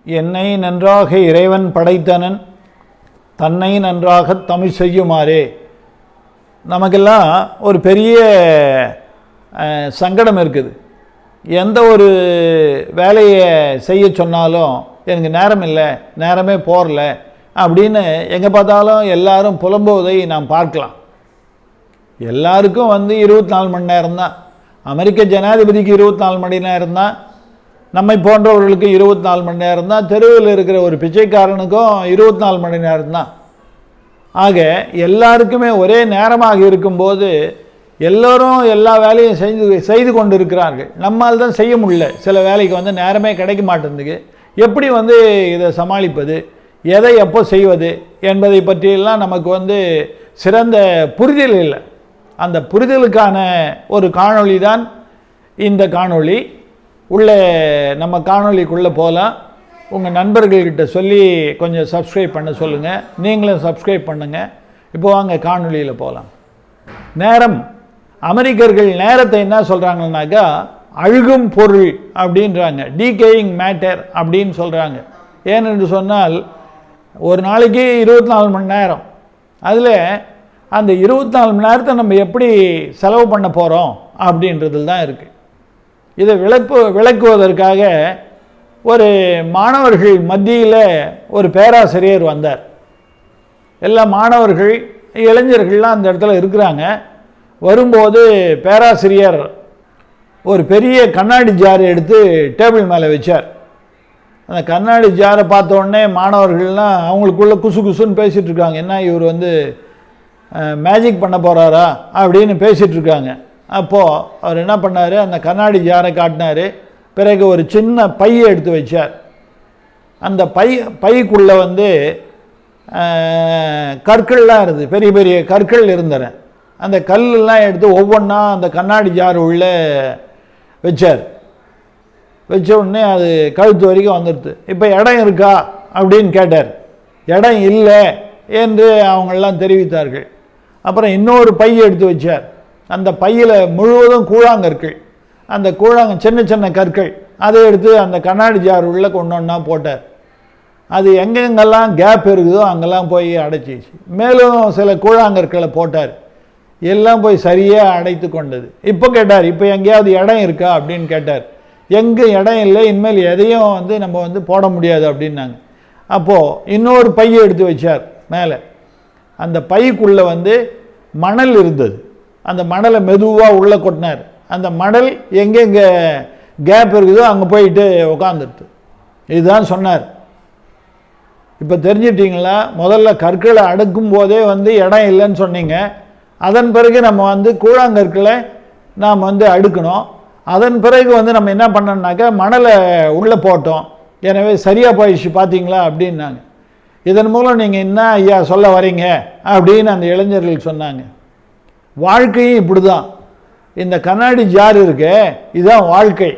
என்னை நன்றாக இறைவன் படைத்தனன், தன்னை நன்றாக தமிழ் செய்யுமாறே. நமக்கெல்லாம் ஒரு பெரிய சங்கடம் இருக்குது. எந்த ஒரு வேலையை செய்ய சொன்னாலும் எனக்கு நேரம் இல்லை, நேரமே போகல அப்படின்னு எங்கே பார்த்தாலும் எல்லாரும் புலம்புவதை நாம் பார்க்கலாம். எல்லாருக்கும் 24 மணி நேரம் தான். அமெரிக்க ஜனாதிபதிக்கு 24 மணி நேரம் தான், நம்மை போன்றவர்களுக்கு 24 மணி நேரம் தான், தெருவில் இருக்கிற ஒரு பிச்சைக்காரனுக்கும் 24 மணி நேரம் தான். ஆக எல்லாருக்குமே ஒரே நேரமாக இருக்கும்போது எல்லோரும் எல்லா வேலையும் செய்து கொண்டு இருக்கிறார்கள். நம்மால் தான் செய்ய முடியல. சில வேலைக்கு நேரமே கிடைக்க மாட்டேங்குது. எப்படி இதை சமாளிப்பது, எதை எப்போ செய்வது என்பதை பற்றியெல்லாம் நமக்கு சிறந்த புரிதல் இல்லை. அந்த புரிதலுக்கான ஒரு காணொளி தான் இந்த காணொளி. உள்ளே நம்ம காணொளிக்குள்ளே போகலாம். உங்கள் நண்பர்கள்கிட்ட சொல்லி கொஞ்சம் சப்ஸ்கிரைப் பண்ண சொல்லுங்கள். நீங்களும் சப்ஸ்கிரைப் பண்ணுங்கள். இப்போ வாங்க காணொளியில் போகலாம். நேரம். அமெரிக்கர்கள் நேரத்தை என்ன சொல்கிறாங்கன்னாக்கா அழுகும் பொருள் அப்படின்றாங்க, டீகேயிங் மேட்டர் அப்படின்னு சொல்கிறாங்க. ஏனென்று சொன்னால் ஒரு நாளைக்கு 24 மணி நேரம். அதில் அந்த 24 மணி நேரத்தை நம்ம எப்படி செலவு பண்ண போகிறோம் அப்படின்றதுல தான் இருக்குது. இதை விளக்குவதற்காக ஒரு மாணவர்கள் மத்தியில் ஒரு பேராசிரியர் வந்தார். எல்லா மாணவர்கள் இளைஞர்கள்லாம் அந்த இடத்துல இருக்கிறாங்க. வரும்போது பேராசிரியர் ஒரு பெரிய கண்ணாடி ஜாரை எடுத்து டேபிள் மேலே வச்சார். அந்த கண்ணாடி ஜாரை பார்த்த உடனே மாணவர்கள்லாம் அவங்களுக்குள்ள குசு குசுன்னு பேசிகிட்டு இருக்காங்க. என்ன இவர் மேஜிக் பண்ண போகிறாரா அப்படின்னு பேசிகிட்டு இருக்காங்க. அப்போது அவர் என்ன பண்ணார், அந்த கண்ணாடி ஜாரை காட்டினார். பிறகு ஒரு சின்ன பையை எடுத்து வச்சார். அந்த பைக்குள்ளே கற்கள்லாம் இருந்தது, பெரிய பெரிய கற்கள் இருந்தன. அந்த கல்லெல்லாம் எடுத்து ஒவ்வொன்றா அந்த கண்ணாடி ஜார் உள்ளே வச்சார். வச்ச உடனே அது கழுத்து வரைக்கும் வந்துடுது. இப்போ இடம் இருக்கா அப்படின்னு கேட்டார். இடம் இல்லை என்று அவங்களெல்லாம் தெரிவித்தார்கள். அப்புறம் இன்னொரு பையை எடுத்து வச்சார். அந்த பையில் முழுவதும் கூழாங்கற்கள், அந்த சின்ன சின்ன கற்கள், அதை எடுத்து அந்த கண்ணாடி ஜார் உள்ளே கொண்டு ஒன்றா போட்டார். அது எங்கெங்கெல்லாம் கேப் இருக்குதோ அங்கெல்லாம் போய் அடைச்சிச்சு. மேலும் சில கூழாங்கற்களை போட்டார். எல்லாம் போய் சரியாக அடைத்து கொண்டது. இப்போ கேட்டார், இப்போ எங்கேயாவது இடம் இருக்கா அப்படின்னு கேட்டார். எங்கே இடம் இல்லை, இனிமேல் எதையும் நம்ம போட முடியாது அப்படின்னாங்க. அப்போது இன்னொரு பையை எடுத்து வச்சார் மேலே. அந்த பைக்குள்ளே மணல் இருந்தது. அந்த மணலை மெதுவாக உள்ளே கொட்டினார். அந்த மணல் எங்கெங்கே கேப் இருக்குதோ அங்கே போயிட்டு உக்காந்துடுது. இதுதான் சொன்னார். இப்போ தெரிஞ்சிட்டிங்களா? முதல்ல கற்களை அடுக்கும் போதே இடம் இல்லைன்னு சொன்னீங்க. அதன் பிறகு நம்ம கூழாங்கற்களை நாம் அடுக்கணும். அதன் பிறகு நம்ம என்ன பண்ணோம்னாக்கா மணலை உள்ளே போட்டோம். எனவே சரியாக போயிடுச்சு பார்த்தீங்களா அப்படின்னாங்க. இதன் மூலம் நீங்கள் என்ன ஐயா சொல்ல வரீங்க அப்படின்னு அந்த இளைஞர்கள் சொன்னாங்க. வாழ்க்கையும் இப்படி தான். இந்த கண்ணாடி ஜார் இருக்கே, இதுதான் வாழ்க்கை.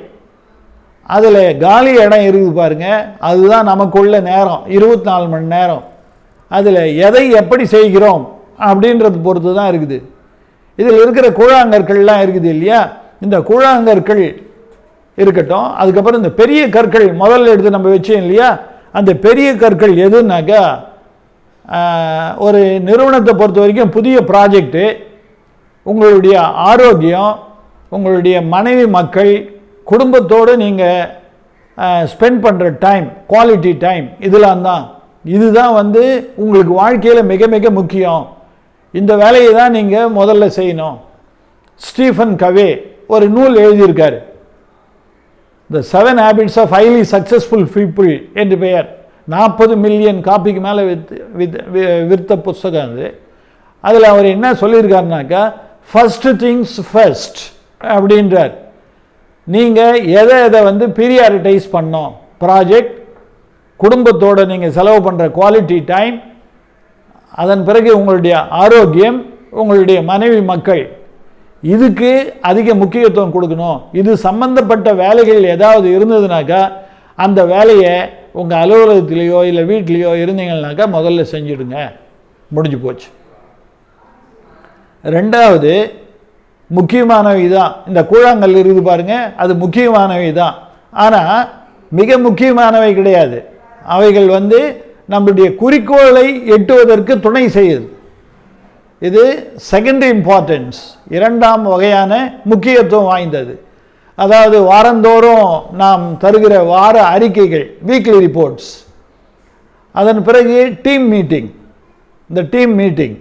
அதில் காலி இடம் இருக்குது பாருங்கள், அதுதான் நமக்குள்ள நேரம், 24 மணி நேரம். அதில் எதை எப்படி செய்கிறோம் அப்படின்றது பொறுத்து தான் இருக்குது. இதில் இருக்கிற கூழாங்கற்கள்லாம் இருக்குது இல்லையா, இந்த கூழாங்கற்கள் இருக்கட்டும். அதுக்கப்புறம் இந்த பெரிய கற்கள் முதல்ல எடுத்து நம்ம வச்சோம் இல்லையா, அந்த பெரிய கற்கள் எதுனாக்கா ஒரு நிறுவனத்தை பொறுத்த வரைக்கும் புதிய ப்ராஜெக்டு, உங்களுடைய ஆரோக்கியம், உங்களுடைய மனைவி மக்கள், குடும்பத்தோடு நீங்கள் ஸ்பெண்ட் பண்ணுற டைம், குவாலிட்டி டைம், இதுதான் உங்களுக்கு வாழ்க்கையில் மிக மிக முக்கியம். இந்த வேலையை தான் நீங்கள் முதல்ல செய்யணும். ஸ்டீஃபன் கவே ஒரு நூல் எழுதியிருக்காரு, த 7 Habits of Highly Successful People என்று பெயர். 40 மில்லியன் காப்பிக்கு மேலே விற்ற புஸ்தகம் அது. அதில் அவர் என்ன சொல்லியிருக்காருனாக்கா, ஃபர்ஸ்ட் திங்ஸ் ஃபர்ஸ்ட் அப்படின்றார். நீங்கள் எதை பீரியாரிட்டைஸ் பண்ணோம், ப்ராஜெக்ட், குடும்பத்தோடு நீங்கள் செலவு பண்ணுற குவாலிட்டி டைம், அதன் பிறகு உங்களுடைய ஆரோக்கியம், உங்களுடைய மனைவி மக்கள், இதுக்கு அதிக முக்கியத்துவம் கொடுக்கணும். இது சம்பந்தப்பட்ட வேலைகள் ஏதாவது இருந்ததுனாக்கா அந்த வேலையை உங்கள் அலுவலகத்திலேயோ இல்லை வீட்லேயோ இருந்தீங்கன்னாக்கா முதல்ல செஞ்சுடுங்க, முடிஞ்சு போச்சு. ரெண்டாவது முக்கியமானவை தான். இந்த கூழாங்கல் இருக்குது பாருங்கள், அது முக்கியமானவை தான். ஆனால் மிக முக்கியமானவை கிடையாது. அவைகள் வந்து நம்முடைய குறிக்கோளை எட்டுவதற்கு துணை செய்யுது. இது செகண்டரி இம்பார்ட்டன்ஸ், இரண்டாம் வகையான முக்கியத்துவம் வாய்ந்தது. அதாவது வாரந்தோறும் நாம் தருகிற வார அறிக்கைகள், வீக்லி ரிப்போர்ட்ஸ், அதன் பிறகு டீம் மீட்டிங், இந்த டீம் மீட்டிங்,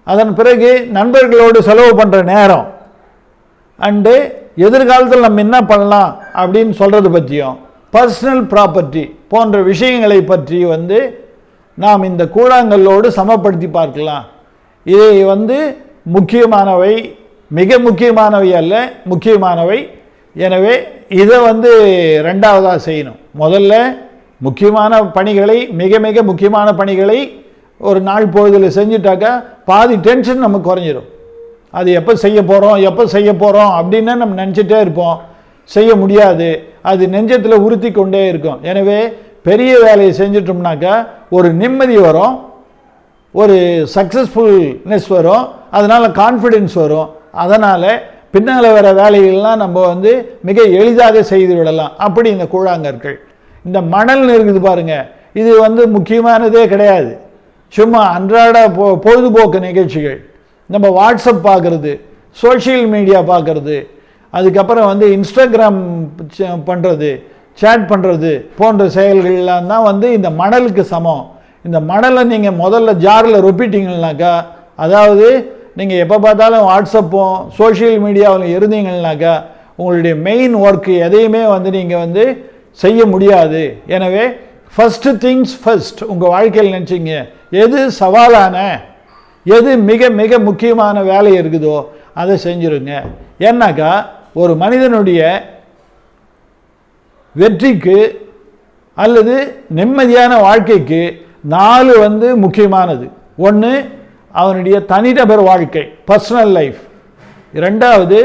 அதன் பிறகு நண்பர்களோடு செலவு பண்ணுற நேரம், அண்டு எதிர்காலத்தில் நம்ம என்ன பண்ணலாம் அப்படின்னு சொல்கிறது பற்றியும், பர்சனல் ப்ராப்பர்ட்டி போன்ற விஷயங்களை பற்றி வந்து நாம் இந்த கூழாங்கல்லோடு சமப்படுத்தி பார்க்கலாம். இதை வந்து முக்கியமானவை, மிக முக்கியமானவை அல்ல, முக்கியமானவை. எனவே இதை வந்து ரெண்டாவதாக செய்யணும். முதல்ல முக்கியமான பணிகளை, மிக மிக முக்கியமான பணிகளை ஒரு நாள் பொழுதில் செஞ்சுட்டாக்கா பாதி டென்ஷன் நமக்கு குறைஞ்சிடும். அது எப்போ செய்ய போகிறோம் அப்படின்னு நம்ம நினச்சிட்டே இருப்போம், செய்ய முடியாது, அது நெஞ்சத்தில் உறுத்தி கொண்டே இருக்கும். எனவே பெரிய வேலையை செஞ்சிட்டோம்னாக்கா ஒரு நிம்மதி வரும், ஒரு சக்ஸஸ்ஃபுல்னஸ் வரும், அதனால் கான்ஃபிடென்ஸ் வரும். அதனால் பின்னால் வர வேலைகள்லாம் நம்ம வந்து மிக எளிதாக செய்து விடலாம். அப்படி இந்த கூழாங்கற்கள், இந்த மணல் இருக்குது பாருங்கள், இது வந்து முக்கியமானதே கிடையாது. சும்மா அன்றாட பொழுதுபோக்கு நிகழ்ச்சிகள், நம்ம வாட்ஸ்அப் பார்க்குறது, சோஷியல் மீடியா பார்க்குறது, அதுக்கப்புறம் வந்து இன்ஸ்டாகிராம் பண்ணுறது, சேட் பண்ணுறது போன்ற செயல்கள்லாம் தான் வந்து இந்த மணலுக்கு சமம். இந்த மணலை நீங்கள் முதல்ல ஜாரில் ரொப்பிட்டீங்கன்னாக்கா, அதாவது நீங்கள் எப்போ பார்த்தாலும் வாட்ஸ்அப்பும் சோஷியல் மீடியாவில் இருந்தீங்கன்னாக்கா உங்களுடைய மெயின் ஒர்க்கு எதையுமே வந்து நீங்கள் வந்து செய்ய முடியாது. எனவே ஃபஸ்ட்டு திங்ஸ் ஃபஸ்ட் உங்கள் வாழ்க்கையில் நினச்சிங்க, எது சவாலான, எது மிக மிக முக்கியமான வேலை இருக்குதோ அதை செஞ்சுருங்க. ஏன்னாக்கா ஒரு மனிதனுடைய வெற்றிக்கு அல்லது நிம்மதியான வாழ்க்கைக்கு 4 வந்து முக்கியமானது. ஒன்று அவனுடைய தனிநபர் வாழ்க்கை, பர்சனல் லைஃப். 2வது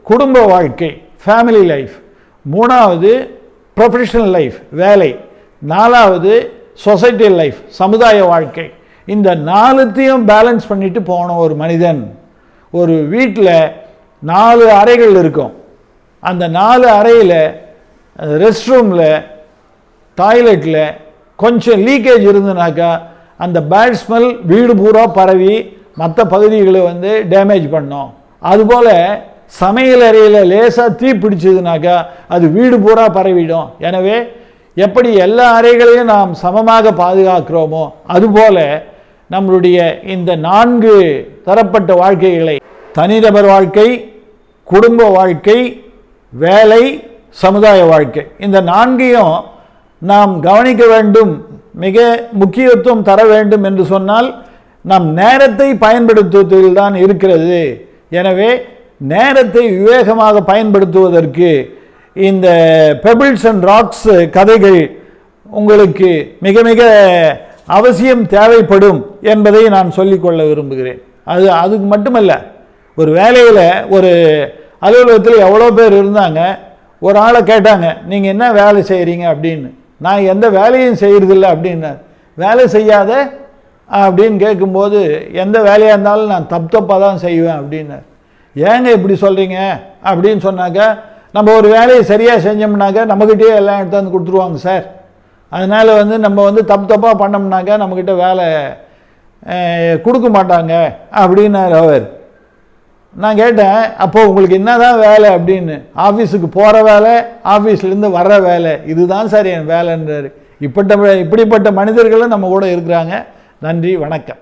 குடும்ப வாழ்க்கை, ஃபேமிலி லைஃப். 3வது ப்ரொஃபஷனல் லைஃப், வேலை. 4வது சொசைட்டி லைஃப், சமுதாய வாழ்க்கை. இந்த 4த்தையும் பேலன்ஸ் பண்ணிட்டு போன ஒரு மனிதன், ஒரு வீட்டில் 4 அறைகள் இருக்கும். அந்த 4 அறையில் ரெஸ்ட் ரூமில், டாய்லெட்டில் கொஞ்சம் லீக்கேஜ் இருந்ததுனாக்கா அந்த பேட் ஸ்மெல் வீடு பூரா பரவி மற்ற பகுதிகளை வந்து டேமேஜ் பண்ணோம். அதுபோல் சமையல் அறையில் லேசாக தீ பிடிச்சதுனாக்கா அது வீடு பூரா பரவிடும். எனவே எப்படி எல்லா அறைகளையும் நாம் சமமாக பாதுகாக்கிறோமோ அதுபோல் நம்மளுடைய இந்த 4 தரப்பட்ட வாழ்க்கைகளை, தனிநபர் வாழ்க்கை, குடும்ப வாழ்க்கை, வேலை, சமுதாய வாழ்க்கை, இந்த 4ஐயும் நாம் கவனிக்க வேண்டும், மிக முக்கியத்துவம் தர வேண்டும் என்று சொன்னால் நாம் நேரத்தை பயன்படுத்துவதில் தான் இருக்கிறது. எனவே நேரத்தை விவேகமாக பயன்படுத்துவதற்கு இந்த பெபிள்ஸ் அண்ட் ராக்ஸ் கதைகள் உங்களுக்கு மிக மிக அவசியம் தேவைப்படும் என்பதை நான் சொல்லிக்கொள்ள விரும்புகிறேன். அதுக்கு மட்டுமல்ல, ஒரு வேலையில், ஒரு அலுவலகத்தில் எவ்வளோ பேர் இருந்தாங்க, ஒரு ஆளை கேட்டாங்க, நீங்கள் என்ன வேலை செய்கிறீங்க அப்படின்னு. நான் எந்த வேலையும் செய்கிறதில்ல அப்படின்னார். வேலை செய்யாத அப்படின்னு கேட்கும்போது, எந்த வேலையாக இருந்தாலும் நான் தப்பாக தான் செய்வேன் அப்படின்னார். ஏங்க இப்படி சொல்கிறீங்க அப்படின்னு சொன்னாக்கா, நம்ம ஒரு வேலையை சரியாக செஞ்சோம்னாக்கா நம்மக்கிட்டே எல்லாம் எடுத்தாந்து கொடுத்துருவாங்க சார். அதனால் வந்து நம்ம வந்து தப்பாக பண்ணோம்னாக்கா நம்மக்கிட்ட வேலை கொடுக்க மாட்டாங்க அப்படின்னார் அவர். நான் கேட்டேன், அப்போது உங்களுக்கு என்ன தான் வேலை அப்படின்னு. ஆஃபீஸுக்கு போகிற வேலை, ஆஃபீஸ்லேருந்து வர்ற வேலை, இதுதான் சார் என் வேலைன்றார். இப்படிப்பட்ட மனிதர்களும் நம்ம கூட இருக்கிறாங்க. நன்றி, வணக்கம்.